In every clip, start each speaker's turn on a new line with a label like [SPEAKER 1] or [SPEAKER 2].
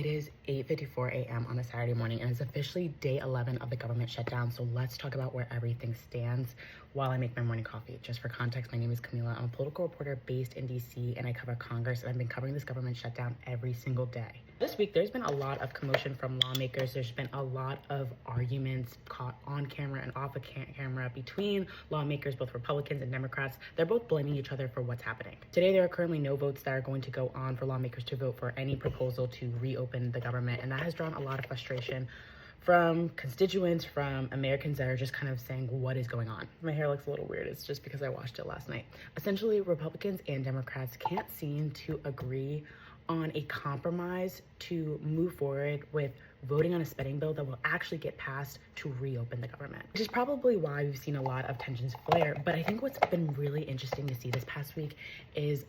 [SPEAKER 1] It is 8:54 a.m. on a Saturday morning, and it's officially day 11 of the government shutdown. So let's talk about where everything stands while I make my morning coffee. Just for context, my name is Camila. I'm a political reporter based in DC, and I cover Congress, and I've been covering this government shutdown every single day. This week, there's been a lot of commotion from lawmakers. There's been a lot of arguments caught on camera and off of camera between lawmakers, both Republicans and Democrats. They're both blaming each other for what's happening. Today, there are currently no votes that are going to go on for lawmakers to vote for any proposal to reopen the government, and that has drawn a lot of frustration from constituents, from Americans that are just kind of saying, what is going on? My hair looks a little weird. It's just because I washed it last night. Essentially, Republicans and Democrats can't seem to agree on a compromise to move forward with voting on a spending bill that will actually get passed to reopen the government, which is probably why we've seen a lot of tensions flare. But I think what's been really interesting to see this past week is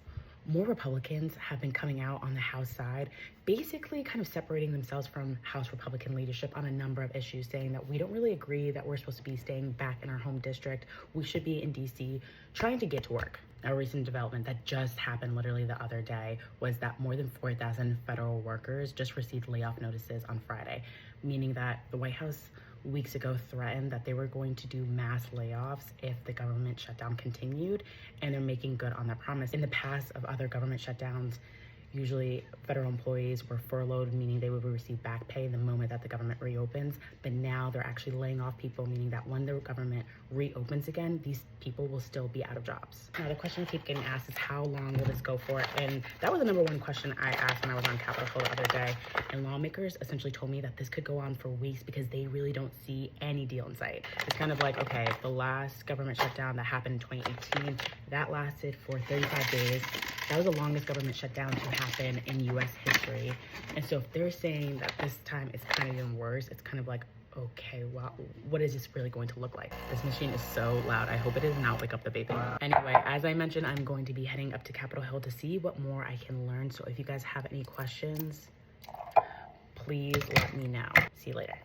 [SPEAKER 1] more Republicans have been coming out on the House side, basically kind of separating themselves from House Republican leadership on a number of issues, saying that we don't really agree that we're supposed to be staying back in our home district. We should be in DC trying to get to work. A recent development that just happened literally the other day was that more than 4,000 federal workers just received layoff notices on Friday, meaning that the White House weeks ago threatened that they were going to do mass layoffs if the government shutdown continued, and they're making good on that promise. In the past of other government shutdowns, usually federal employees were furloughed, meaning they would receive back pay the moment that the government reopens. But now they're actually laying off people, meaning that when the government reopens again, these people will still be out of jobs. Now, the question I keep getting asked is, how long will this go for? And that was the number one question I asked when I was on Capitol Hill the other day. And lawmakers essentially told me that this could go on for weeks because they really don't see any deal in sight. It's kind of like, okay, the last government shutdown that happened in 2018, that lasted for 35 days. That was the longest government shutdown to happen in U.S. history. And so if they're saying that this time it's kind of even worse, it's kind of like, okay, well, what is this really going to look like? This machine is so loud. I hope it does not wake up the baby. Anyway, as I mentioned, I'm going to be heading up to Capitol Hill to see what more I can learn. So if you guys have any questions, please let me know. See you later.